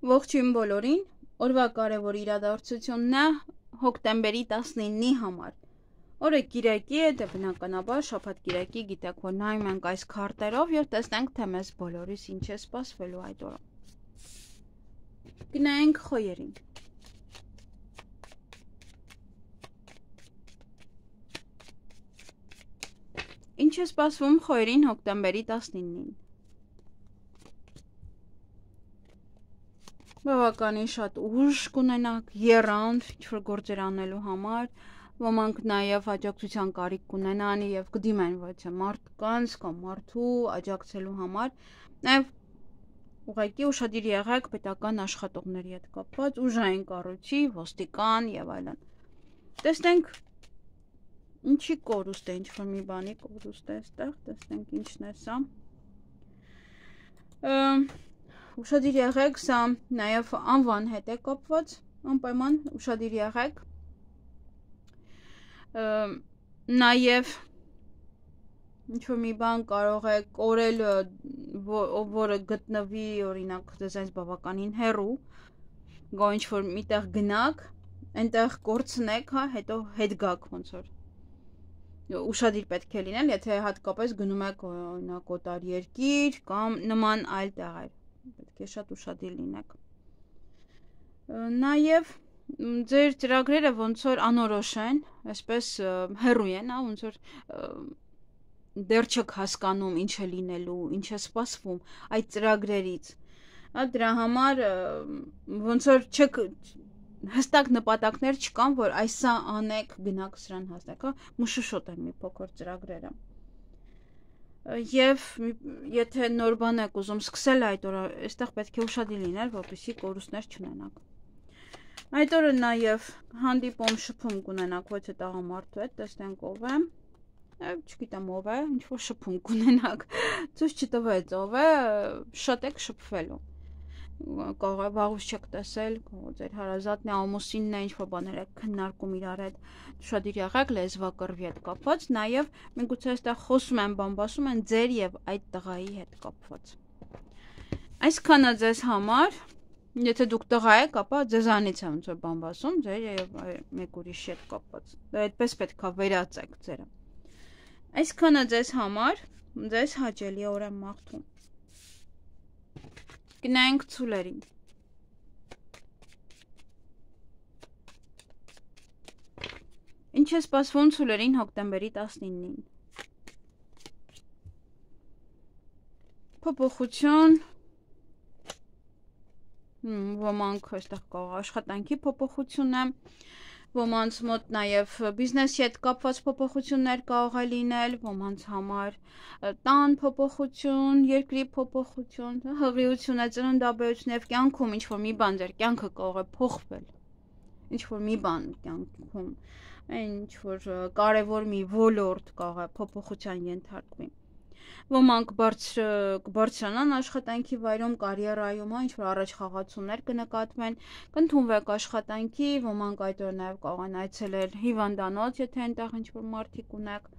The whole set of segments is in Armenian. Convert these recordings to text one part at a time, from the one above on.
Ողջույն բոլորին, օրվա կարևոր իրադարձությունն է հոկտեմբերի 19-ի համար։ Օրը կիրակի է, դե բնականաբար շաբաթ կիրակի գիտեք, որ նայում ենք այս քարտերով եւ տեսնենք, թե մեզ բոլորիս ինչ է սպասվելու այդ օրը։ Գնայինք խոյերին։ Ինչ է սպասվում խոյերին հոկտեմբերի 19-ին։ Բավականին շատ ուժ կունենաք, եռանդ, ինչ-որ գործեր անելու համար, ոմանք նաև աջակցության կարիք կունենան եւ կդիմեն ոչ մարդկանց կամ մարդու աջակցելու համար, նաև ուղղակի ուշադիր եղեք պետական աշխատողների հետ կապված, ուժային կառույցի, ոստիկան եւ այլն։ Տեսնենք ինչի կորուստ է, ինչ-որ մի բանի կորուստ է այստեղ, տեսնենք ինչն է սա։ Ուշադիր եղեք, սա նաև անվան հետ է կապված, անպայման ուշադիր եղեք, նաև ինչ-որ մի բան կարող է կորել, որը գտնվի, օրինակ, ձեզանից բավականին հեռու, գո ինչ-որ միտեղ գնաք, այնտեղ կորցնեք, հա, հետո հետ գաք ոնց որ։ Ուշադիր պետք է լինել, եթե հատկապես գնում եք օրինակ օտար երկիր կամ նման այլ տեղեր, պետք է շատ ուշադիր լինեք։ Նաև ձեր ծրագրերը ոնց որ անորոշ են, այսպես հեռու են, հա, ոնց որ դեռ չեք հասկանում ինչ է լինելու, ինչ է սպասվում այդ ծրագրերից։ Դրա համար ոնց որ չեք հստակ նպատակներ չկան, որ այսա անեք, գնաք սրան հասնեք, հա, մշուշոտ են մի փոքր ծրագրերը։ Եվ եթե նոր բան եք ուզում սկսել այդ օրը, այստեղ պետք է ուշադիր լինել, որպեսզի կորուստներ չունենաք։ Այդ օրը նաև հանդիպում շփում կունենաք ոչ տղամարդու հետ, տեսնենք ով է, չգիտեմ ով է, ինչ որ շփում կունենաք, ցույց չտվեց ով է, շատ եք շփվելու։ Կարող է վաղուց չեք տեսել, ձեր հարազատն է, ամուսինն է, ինչ-որ բաներ եք քննարկում իրար հետ, ուշադիր եղեք լեզվակռվի հետ կապված, նաև միգուցե այստեղ խոսում են, բամբասում են ձեր եւ այդ տղայի հետ կապված։ Այսքանը ձեզ համար, եթե դուք տղա եք, ապա ձեզանից է ոնց որ բամբասում, ձեր եւ մեկ ուրիշի հետ կապված։ Դա այդպես պետք է վերացեք ձերը։ Այսքանը ձեզ համար, ձեզ հաճելի օր եմ մաղթում։ Գնանք ցուլերին։ Ինչ է սպասվում ցուլերին հոկտեմբերի 19-ին։ Փոփոխություն, ոմանք այստեղ կարող աշխատանքի փոփոխություն է, ոմանց մոտ նաև բիզնեսի հետ կապված փոփոխություններ կարող է լինել, ոմանց համար տան փոփոխություն, երկրի փոփոխություն, հղիություն է, ծննդաբերություն եւ կյանքում ինչ-որ մի բան ձեր կյանքը կարող է փոխվել, ինչ-որ մի բան կյանքում, ինչ-որ կարևոր մի ոլորտ կարող է փոփոխության ենթարկվի։ Ոմանք կբարձրանան աշխատանքի վայրում, կարիերայում, ինչ-որ առաջ խաղացումներ կնկատվեն, կընդունվեք աշխատանքի, ոմանք այդ օր նաև կարող են այցելել հիվանդանոց, եթե այնտեղ ինչ-որ մարդիկ ունեք,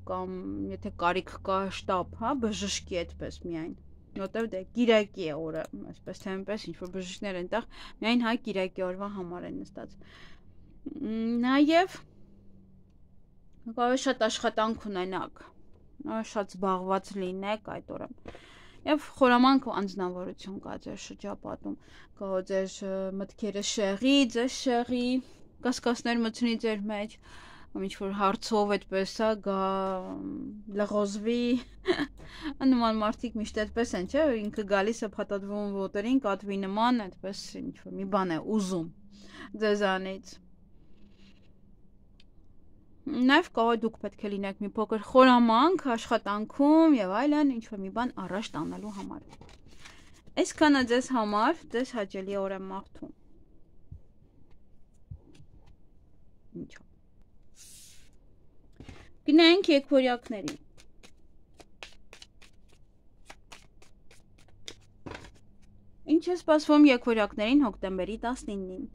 կամ եթե կարիք կա շտապ, հա, բժշկի այդպես միայն, որտեղ դե կիրակի է օրը, այսպես թե այնպես ինչ-որ բժիշկներ այնտեղ միայն հա կիրակի օրվա համար են նստած։ Նաև կարող է շատ աշխատանք ունենաք, շատ զբաղված լինեք այդ օրը։ Եվ խորամանկ անձնավորություն կա ձեր շրջապատում, կարող ձեր մտքերը շեղի, ձեզ շեղի, կասկածներ մտցնի ձեր մեջ, ինչ-որ հարցով այդպես է գա լղոզվի, նման մարդիկ միշտ այդպես են, չէ, ինքը գալիս է փաթաթվում ոտերին, կատվի նման, այդպես ինչ-որ մի բան է ուզում ձեզանից։ Նաև կարող դուք պետք է լինեք մի փոքր խորամանկ աշխատանքում եւ այլն, ինչ-որ մի բան առաջ տանելու համար։ Այսքանը ձեզ համար, ձեզ հաճելի օր եմ մաղթում։ Ինչո՞։ Գնանք եկվորյակներին։ Ինչ է սպասվում եկվորյակներին հոկտեմբերի 19-ին։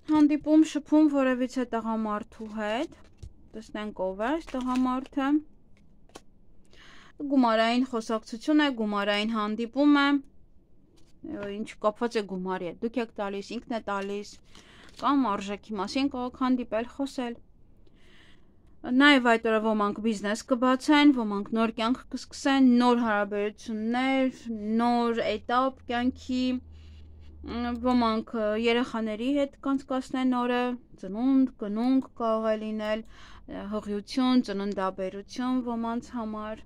Հանդիպում շփում որևիցե տղամարդու հետ, տեսնենք ով է այս տղամարդը, Գումարային խոսակցություն է, գումարային հանդիպում է, ինչ կապված է գումարի հետ, դուք եք տալիս, ինքն է տալիս, կամ արժեքի մասին կարող հանդիպել, խոսել։ Նաև այդ օրը ոմանք բիզնես կբացեն, ոմանք նոր կյանք կսկսեն, նոր հարաբերություններ, նոր էտապ կյանքի, ոմանք երեխաների հետ կանցկացնեն օրը, ծնունդ, կնունկ կարող է լինել, հղիություն, ծննդաբերություն ոմանց համար,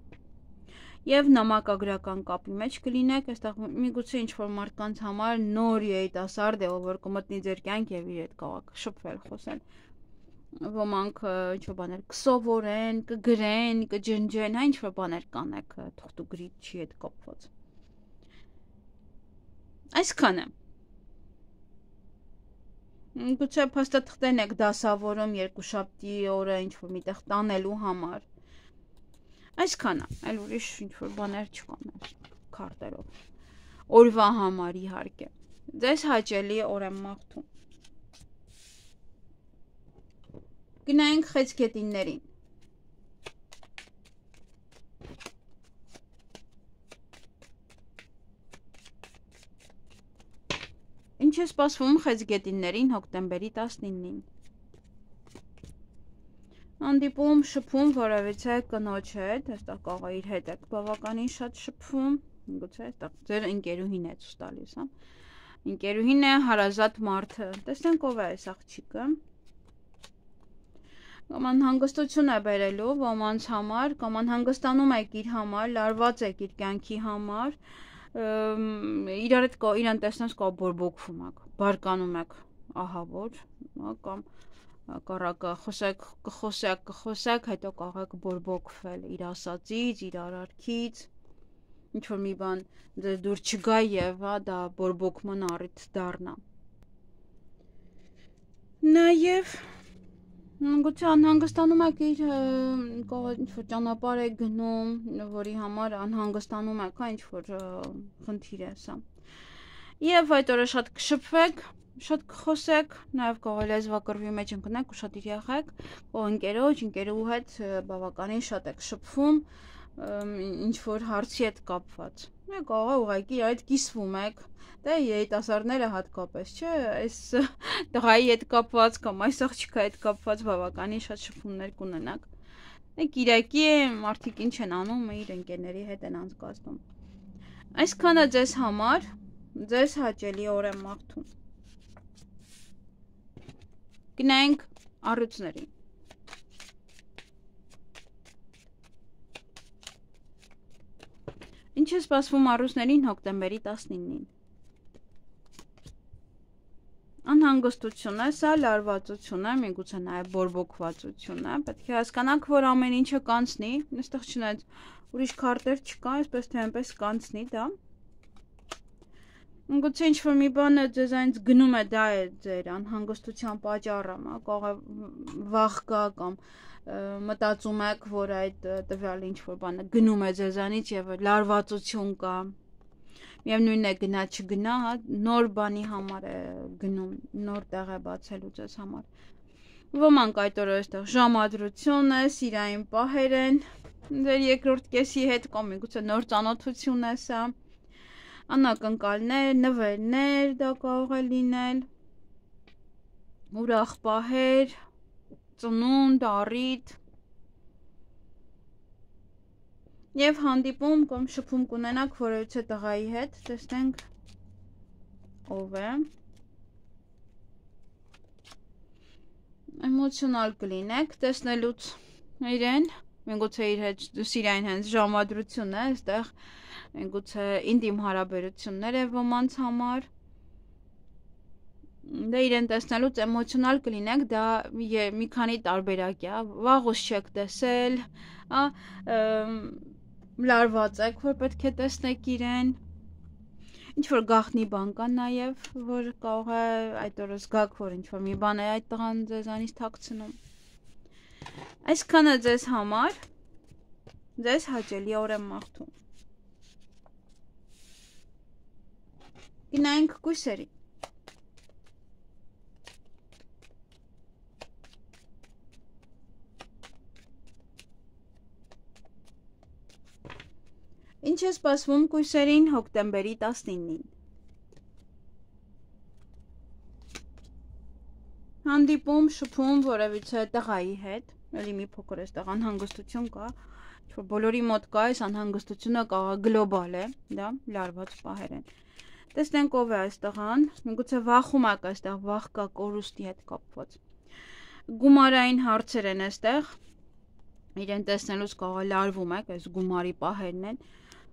եւ նամակագրական կապի մեջ կլինեք, այստեղ միգուցե ինչ-որ մարդկանց համար նոր երիտասարդ է, որ կմտնի ձեր կյանք եւ իր հետ կարող շփվել, խոսել։ Ոմանք ինչ-որ բաներ կսովորեն, կգրեն, կջնջեն, հա ինչ-որ բաներ կանեք թղթուգրիչի հետ կապված։ Այսքանը։ Գուցե փաստաթղթերն եք դասավորում երկուշաբթի օրը ինչ-որ միտեղ տանելու համար։ Այսքանը, այլ ուրիշ ինչ-որ բաներ չկան քարտերով։ Օրվա համար իհարկե։ Ձեզ հաճելի օր եմ մաղթում։ Գնայինք խեցգետիններին։ Ինչ է սպասվում խեցգետիններին հոկտեմբերի 19-ին։ Հանդիպում, շփում որևիցե կնոջ հետ, այստեղ կարող է իր հետ եք բավականին շատ շփվում, գուցե այստեղ ձեր ընկերուհին է ցույց տալիս, հա։ Ընկերուհին է հարազատ մարդը։ Տեսնենք ով է այս աղջիկը։ Կամ անհանգստություն է բերելու ոմանց համար, կամ անհանգստանում եք իր համար, լարված եք իր կյանքի համար, իրար հետ իրան տեսնես կա բորբոքվում եք, բարկանում եք, ահա որ, կամ կառակը կխոսեք, հետո կարող եք բորբոքվել իր ասածից, իր արարքից, ինչ որ մի բան ձեզ դուր չգա եւ դա բորբոքման առիթ դառնա։ Նաեւ գուցե անհանգստանում եք իր ինչ-որ ճանապարհ եք գնում, որի համար անհանգստանում եք, հա, ինչ-որ խնդիր է սա։ Եվ այդ օրը շատ կշփվեք, շատ կխոսեք, նաև կարող է լեզվակռվի մեջ ընկնեք ու շատ իր եղեք, ընկերոջ, ընկերուհու հետ բավականին շատ եք շփվում, ինչ-որ հարցի հետ կապված։ Կարող է ուղղակի այդ կիսվում եք, դե երիտասարդները հատկապես, չէ, այս տղայի հետ կապված կամ այս աղջիկի հետ կապված բավականին շատ շփումներ կունենաք։ Դե Կիրակի է, մարդիկ ինչ են անում, իր ընկերների հետ են անցկացնում։ Այսքանը ձեզ համար, ձեզ հաճելի օր եմ մաղթում։ Գնանք առույցներին։ Ինչ է սպասվում առույցներին հոկտեմբերի 19-ին։ Անհանգստություն է, սա լարվածություն է, միգուցե նաև բորբոքվածություն է, պետք է հասկանաք, որ ամեն ինչը կանցնի, այստեղ չնայած ուրիշ քարտեր չկա, այսպես թե այնպես կանցնի դա։ Գուցե ինչ-որ մի բանը ձեզանից գնում է, դա է ձեր անհանգստության պատճառը, կարող է վախ կա կամ մտածում եք, որ այդ տվյալ ինչ-որ բանը գնում է ձեզանից եւ լարվածություն կա։ Միևնույնն է գնա չգնա, հա, նոր բանի համար է գնում, նոր տեղ է բացելու ձեզ համար։ Ոմանք այդ օրը այստեղ ժամադրություն է, սիրային պահեր են, ձեր երկրորդ կեսի հետ կամ միգուցե նոր ծանոթություն է սա։ Անակնկալներ, նվերներ դա կարող է լինել, ուրախ պահեր, ծնունդ, առիթ եւ հանդիպում կամ շփում կունենաք որևիցե տղայի հետ, տեսնենք ով է։ Էմոցիոնալ կլինեք տեսնելուց իրեն, միգուցե իր հետ սիրային հենց ժամադրություն է, այստեղ միգուցե ինտիմ հարաբերություններ է ոմանց համար։ Դե իրեն տեսնելուց էմոցիոնալ կլինեք, դա մի քանի տարբերակ է, վաղուց չեք տեսել, լարված եք, որ պետք է տեսնեք իրեն, ինչ-որ գաղտնի բան կա նաև, որ կարող է այդ օրը զգաք, որ ինչ-որ մի բան է այդ տղան ձեզանից թաքցնում։ Այսքանը ձեզ համար, ձեզ հաճելի օր եմ մաղթում։ Գնայինք կույսերի։ Ինչ է սպասվում կույսերին հոկտեմբերի 19-ին։ Հանդիպում, շփում որևիցե տղայի հետ, էլի մի փոքր այստեղ անհանգստություն կա, որ բոլորի մոտ կա, այս անհանգստությունը գլոբալ է, դա լարված պահեր են։ Տեսնենք ով է այս տղան, միգուցե վախում եք այստեղ, վախ կա կորուստի հետ կապված։ Գումարային հարցեր են այստեղ, իրեն տեսնելուց կարող է լարվում եք, այս գումարի պահերն են,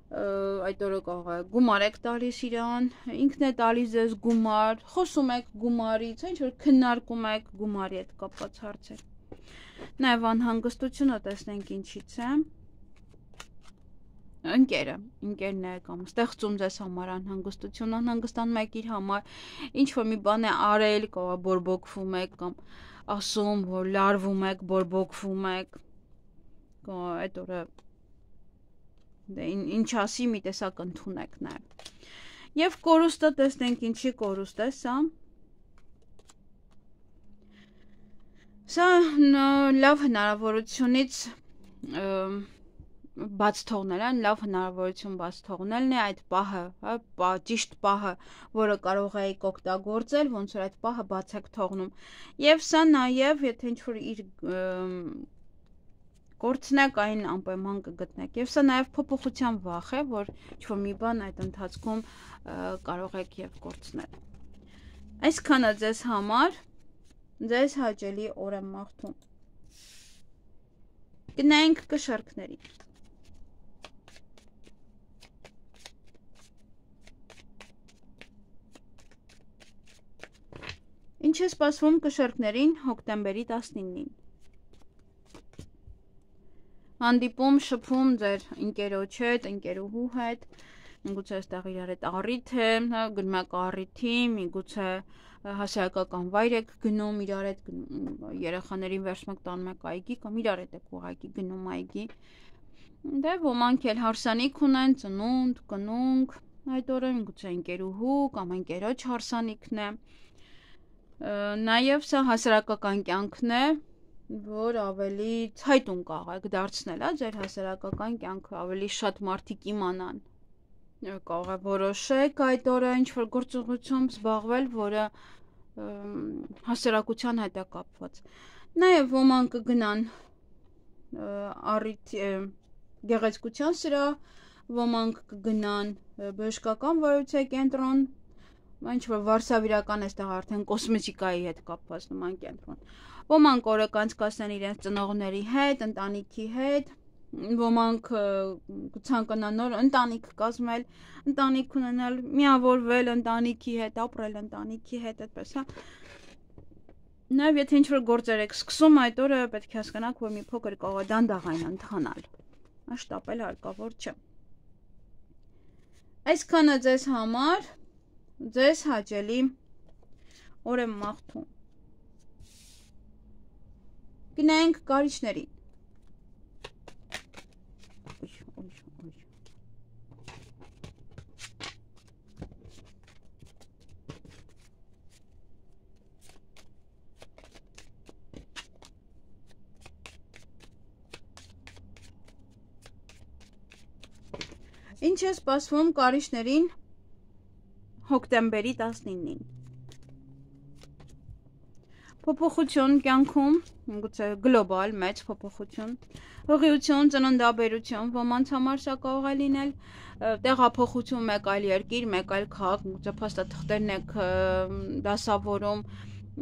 այդ օրը կարող է գումար եք տալիս իրան, ինքն է տալիս ձեզ գումար, խոսում եք գումարից, ինչ որ քննարկում եք գումարի հետ կապված հարցեր։ Նաև անհանգստությունը տեսնենք ինչից է։ Ընկերն է կամ ստեղծում ձեզ համար անհանգստություն, անհանգստանում եք իր համար, ինչ որ մի բան է արել, կարող է բորբոքվում եք կամ ասում, որ լարվում եք, բորբոքվում եք, այդ օրը ինչ ասի մի տեսակ ընդունեք նաև։ Եվ կորուստը տեսնենք ինչի կորուստ է սա։ Սա լավ հնարավորությունից բաց թողնելն, լավ հնարավորություն բաց թողնելն է այդ պահը, ճիշտ պահը, որը կարող եք օգտագործել, ոնց որ այդ պահը բաց եք թողնում։ Եվ սա նաև, եթե ինչ-որ իր կորցնեք, այն անպայման կգտնեք։ Եվ սա նաև փոփոխության վախ է, որ ինչ-որ մի բան այդ ընթացքում կարող եք եւ կորցնել։ Այսքանը ձեզ համար, ձեզ հաճելի օր եմ մաղթում։ Գնանք կշարքներին։ Ինչ է սպասվում կշերկներին հոկտեմբերի 19-ին։ Հանդիպում, շփում ձեր ընկերոջ հետ, ընկերուհու հետ, միգուցե այստեղ իրար հետ առիթ է, գնում եք առիթի, միգուցե հասարակական վայր եք գնում, իրար հետ երեխաներին վերջում եք տանում եք այգի կամ իրար հետ եք ուղղակի գնում այգի։ Դե ոմանք էլ հարսանիք ունեն, ծնունդ, կնունք, այդ օրը միգուցե ընկերուհու կամ ընկերոջ հարսանիքն է։ Նաև սա հասարակական կյանքն է, որ ավելի ցայտուն կարող եք դարձնել, ձեր հասարակական կյանքը ավելի շատ մարդիկ իմանան։ Կարող է որոշեք այդ օրը ինչ-որ գործողությամբ զբաղվել, որը հասարակության հետ է կապված։ Նաև ոմանք կգնան գեղեցկության սրահ, ոմանք կգնան բժշկական վարույցի կենտրոն, ինչ որ վարսավիրական այստեղ արդեն կոսմետիկայի հետ կապված նման կենտրոն։ Ոմանք օրը կանցկացնեն իրենց ծնողների հետ, ընտանիքի հետ, ոմանք կցանկանան նոր ընտանիք կազմել, ընտանիք ունենալ, միավորվել ընտանիքի հետ, ապրել ընտանիքի հետ, այդպես հա։ Նաև եթե ինչ-որ գործեր եք սկսում այդ օրը պետք է հասկանաք, որ մի փոքր կարող է դանդաղ այն ընթանալ։ Շտապել հարկավոր չէ։ Այսքանը ձեզ համար, ձեզ հաճելի օր եմ մաղթում։ Գնանք կարիճներին։ Ինչ է սպասվում կարիճներին հոկտեմբերի 19-ին։ Փոփոխություն կյանքում, գուցե գլոբալ մեծ փոփոխություն, հղիություն, ծննդաբերություն, ոմանց համար սա կարող է լինել, տեղափոխություն մեկ այլ երկիր, մեկ այլ քաղաք, գուցե փաստաթղթերն եք դասավորում,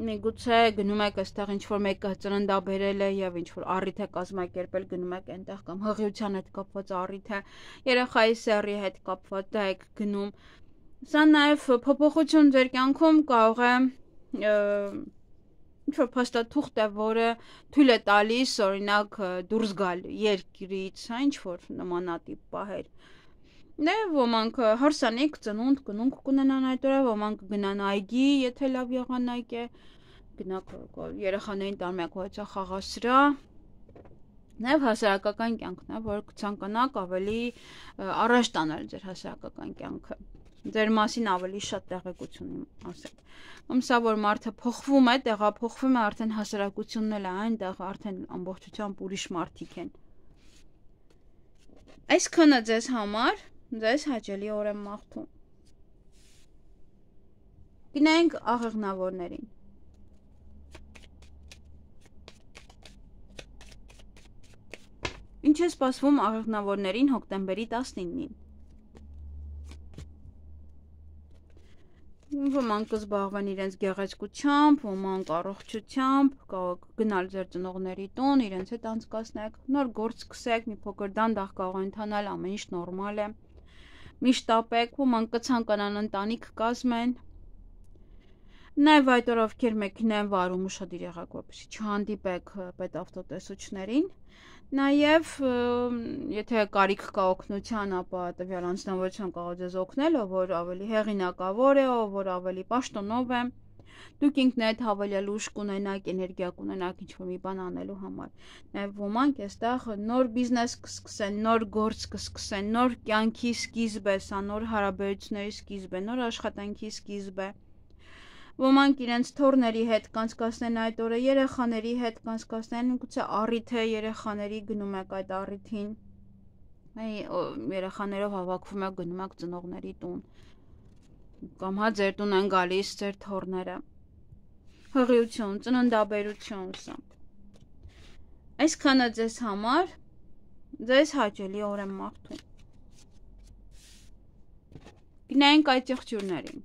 միգուցե գնում եք այստեղ ինչ-որ մեկը ծննդաբերել է եւ ինչ-որ առիթ է կազմակերպել, գնում եք այնտեղ կամ հղիության հետ կապված առիթ է, երեխայի սեռի հետ կապված դա եք գնում։ Սա նաեւ փոփոխություն ձեր կյանքում կարող է ինչ-որ փաստաթուղթ է, որը թույլ է տալիս, օրինակ, դուրս գալ երկրից, ինչ-որ նմանատիպ պահեր։ Դե ոմանք հարսանիք, ծնունդ, կնունք կունենան այդ օրը, ոմանք գնան այգի, եթե լավ եղանակ է, գնաք երեխաներին տանում եք ուղղակի խաղասրահ։ Նաև հասարակական կյանքն է, որ կցանկանաք ավելի առաջ տանել ձեր հասարակական կյանքը։ Ձեր մասին ավելի շատ տեղեկություն ասել։ Կամ սա որ մարդը փոխվում է, տեղափոխվում է, արդեն հասարակությունն էլ է այնտեղ, արդեն ամբողջությամբ ուրիշ մարդիկ են։ Այսքանը ձեզ համար, ձեզ հաճելի օր եմ մաղթում։ Գնանք աղեղնավորներին։ Ինչ է սպասվում աղեղնավորներին հոկտեմբերի 19-ին։ Ոմանք կզբաղվեն իրենց գեղեցկությամբ, ոմանք առողջությամբ, գնալ ձեր ծնողների տուն, իրենց հետ անցկացնեք, նոր գործ սկսեք, մի փոքր դանդաղ կարող ընթանալ, ամեն ինչ նորմալ է։ Միշտ տապեք, ոմանք կցանկանան ընտանիք կազմեն։ Նաև այդ օր ովքեր մեքենա են վարում, ուշադիր եղեք, որպեսզի չհանդիպեք պետավտոտեսուչներին։ Նաև եթե կարիք կա օգնության, ապա տվյալ անձնավորության կարող ձեզ օգնել, ով որ ավելի հեղինակավոր է, ով որ ավելի պաշտոնով է։ Դուք ինքներդ հավելյալ ուժ կունենաք, էներգիա կունենաք ինչ-որ մի բան անելու համար։ Նաև ոմանք այստեղ նոր բիզնես կսկսեն, նոր գործ կսկսեն, նոր կյանքի սկիզբ է, սա նոր հարաբերությունների սկիզբ է, նոր աշխատանքի սկիզբ է։ Ոմանք իրենց թոռների հետ կանցկացնեն այդ օրը, երեխաների հետ կանցկացնեն, գուցե առիթ է երեխաների գնում եք այդ առիթին, երեխաներով հավաքվում եք գնում եք ծնողների տուն, կամ հա ձեր տուն են գալիս ձեր թոռները, հղիություն, ծննդաբերություն սա։ Այսքանը ձեզ համար, ձեզ հաճելի օր եմ մաղթում։ Գնանք այդ եղջյուրներին։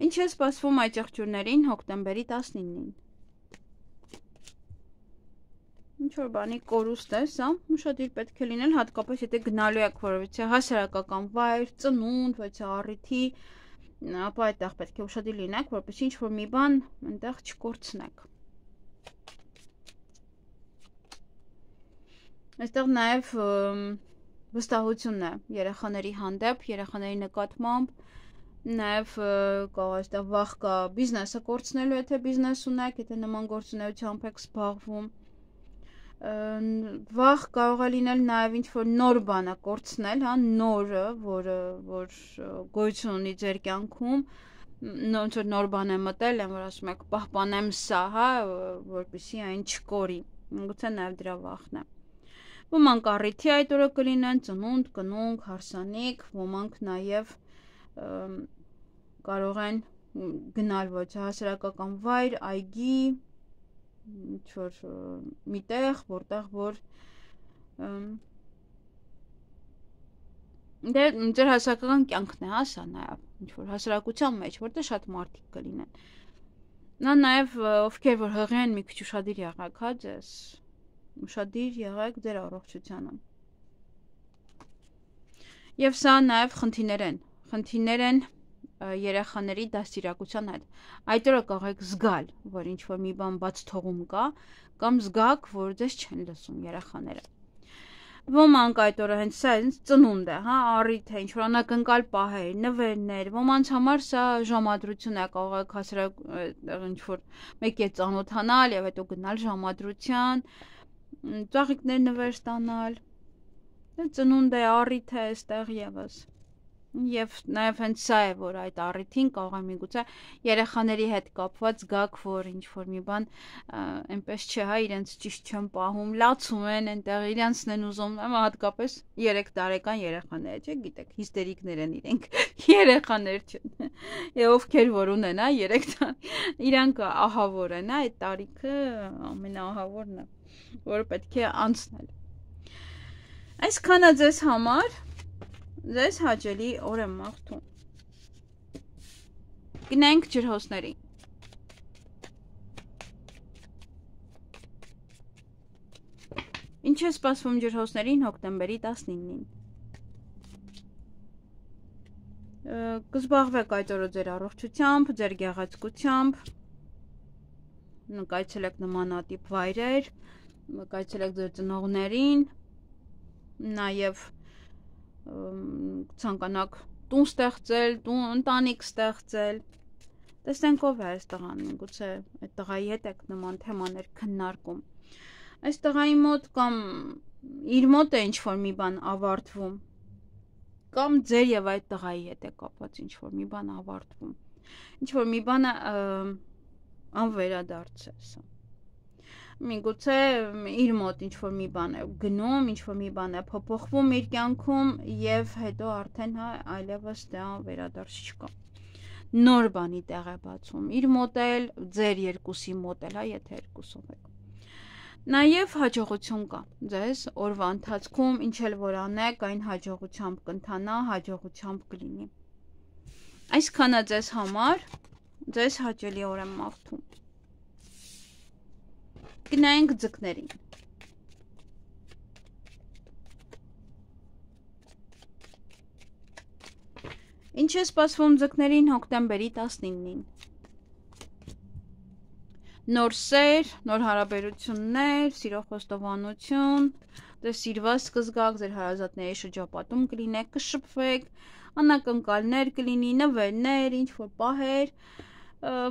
Ինչ է սպասվում այդ եղջյուրներին հոկտեմբերի 19-ին։ Ինչ-որ բանի կորուստ է, սա ուշադիր պետք է լինել, հատկապես եթե գնալու եք որևիցե հասարակական վայր, ծնունդ, որևիցե առիթի, ապա այդտեղ պետք է ուշադիր լինեք, որպեսզի ինչ-որ մի բան այնտեղ չկորցնեք։ Այստեղ նաև վստահություն է երեխաների հանդեպ, երեխաների նկատմամբ, նաև կարող այստեղ վախ կա բիզնեսը կորցնելու, եթե բիզնես ունեք, եթե նման գործունեությամբ եք զբաղվում, վախ կարող է լինել նաև ինչ-որ նոր բանը կորցնել, հա, նորը, որ գոյություն ունի ձեր կյանքում, ոնց որ նոր բան է մտել, որ ասում եք պահպանեմ սա, հա, որպեսզի այն չկորի, գուցե նաև դրա վախն է։ Ոմանք առիթի այդ օրը կլինեն, ծնունդ, կնունկ, հարսանիք, ոմանք նաև կարող են գնալ ոչ հասարակական վայր, այգի, ինչ-որ մի տեղ, որտեղ որ ձեր հասարակական կյանքն է, հա, սա նաև, ինչ-որ հասարակության մեջ, որտեղ շատ մարդիկ կլինեն։ Նա նաև ովքեր որ հղի են, մի քիչ ուշադիր եղեք, հա, ձեզ, ուշադիր եղեք ձեր առողջությանը։ Եվ սա նաև խնդիրներ են երեխաների դաստիարակության հետ։ Այդ օրը կարող եք զգալ, որ ինչ-որ մի բան բաց թողում կա, կամ զգաք, որ ձեզ չեն լսում երեխաները։ Ոմանք այդ օրը հենց սա ծնունդ է, հա, առիթ է, ինչ-որ անակնկալ պահեր, նվերներ, ոմանց համար սա ժամադրություն է, կարող եք հասարակ ինչ-որ մեկ է ծանոթանալ եւ հետո գնալ ժամադրության, ծաղիկներ նվեր ստանալ, ծնունդ է, առիթ է այստեղ եւս։ Եվ նաև հենց սա է, որ այդ առիթին կարող է միգուցե երեխաների հետ կապված գաք, որ ինչ-որ մի բան այնպես չէ, հա, իրենց ճիշտ չեն պահում, լացում են այնտեղ, իրենցն են ուզում, հատկապես 3 տարեկան երեխաները, չէ, գիտեք, հիստերիկներ են իրենք, երեխաներ չեն։ Եվ ովքեր որ ունեն, հա, 3 տարի, իրանք ահավոր են, հա, այդ տարիքը ամենաահավորն է, որը պետք է անցնել։ Այսքանը ձեզ համար ձեզ հաճելի օր եմ մաղթում։ Գնանք ջրհոսների։ Ինչ է սպասվում ջրհոսներին հոկտեմբերի 19-ին։ Կզբաղվեք այդ օրը ձեր առողջությամբ, ձեր գեղեցկությամբ, կայցելեք նմանատիպ վայրեր, կայցելեք ձեր ծնողներին, նաև ցանկանաք տուն ստեղծել, ընտանիք ստեղծել։ Տեսնենք ով է այս տղան, գուցե այդ տղայի հետ եք նման թեմաներ քննարկում։ Այս տղայի մոտ կամ իր մոտ է ինչ-որ մի բան ավարտվում, կամ ձեր եւ այդ տղայի հետ է կապված ինչ-որ մի բան ավարտվում։ Ինչ-որ մի բանը անվերադարձ է սա։ Միգուցե իր մոտ ինչ-որ մի բան է գնում, ինչ-որ մի բան է փոփոխվում իր կյանքում եւ հետո արդեն այլևս դա վերադարձ չկա։ Նոր բանի տեղ է բացում։ Իր մոտ էլ, ձեր երկուսի մոտ էլ, եթե երկուսով եք։ Նաեւ հաջողություն կա։ Ձեզ օրվա ընթացքում ինչ էլ որ անեք, այն հաջողությամբ կընթանա, հաջողությամբ կլինի։ Այսքանը ձեզ համար, ձեզ հաճելի օր եմ մաղթում։ Գնայինք ձկներին։ Ինչ է սպասվում ձկներին հոկտեմբերի 19-ին։ Նոր սեր, նոր հարաբերություններ, սիրո խոստովանություն, ձեր սիրված կզգաք, ձեր հարազատների շրջապատում կլինեք, կշփվեք, անակնկալներ կլինի, նվերներ, ինչ-որ պահեր,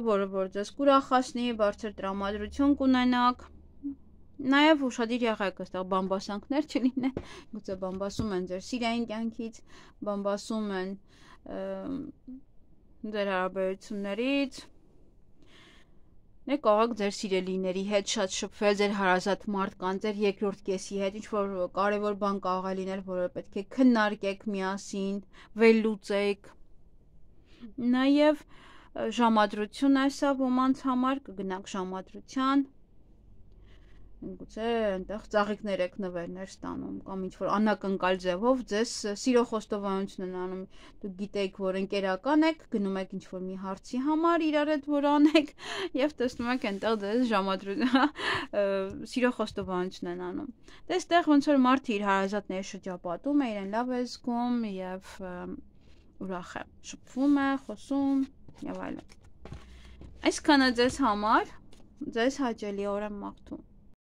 որը որ ձեզ կուրախացնի, բարձր տրամադրություն կունենաք։ Նաև ուշադիր եղեք, այստեղ բամբասանքներ չլինեն, գուցե բամբասում են ձեր սիրային կյանքից, բամբասում են ձեր հարաբերություններից, կարող եք ձեր սիրելիների հետ շատ շփվել, ձեր հարազատ մարդկանց, ձեր երկրորդ կեսի հետ, ինչ-որ կարևոր բան կարող է լինել, որը պետք է քննարկեք միասին, վերլուծեք։ Նաև ժամադրություն է սա ոմանց համար, կգնաք ժամադրության, գուցե այնտեղ ծաղիկներ եք նվերներ ստանում, կամ ինչ-որ անակնկալ ձևով ձեզ սիրո խոստովանություն են անում, դուք գիտեք, որ ընկերական եք, գնում եք ինչ-որ մի հարցի համար իրար հետ որ անեք, եւ տեսնում եք այնտեղ ձեզ ժամադրություն, սիրո խոստովանություն են անում։ Դե այստեղ ոնց որ մարդը իր հարազատների շրջապատում է, իրեն լավ է զգում եւ ուրախ է, շփվում է, խոսում եւ այլն։ Այսքանը ձեզ համար, ձեզ հաճելի օր եմ մաղթում։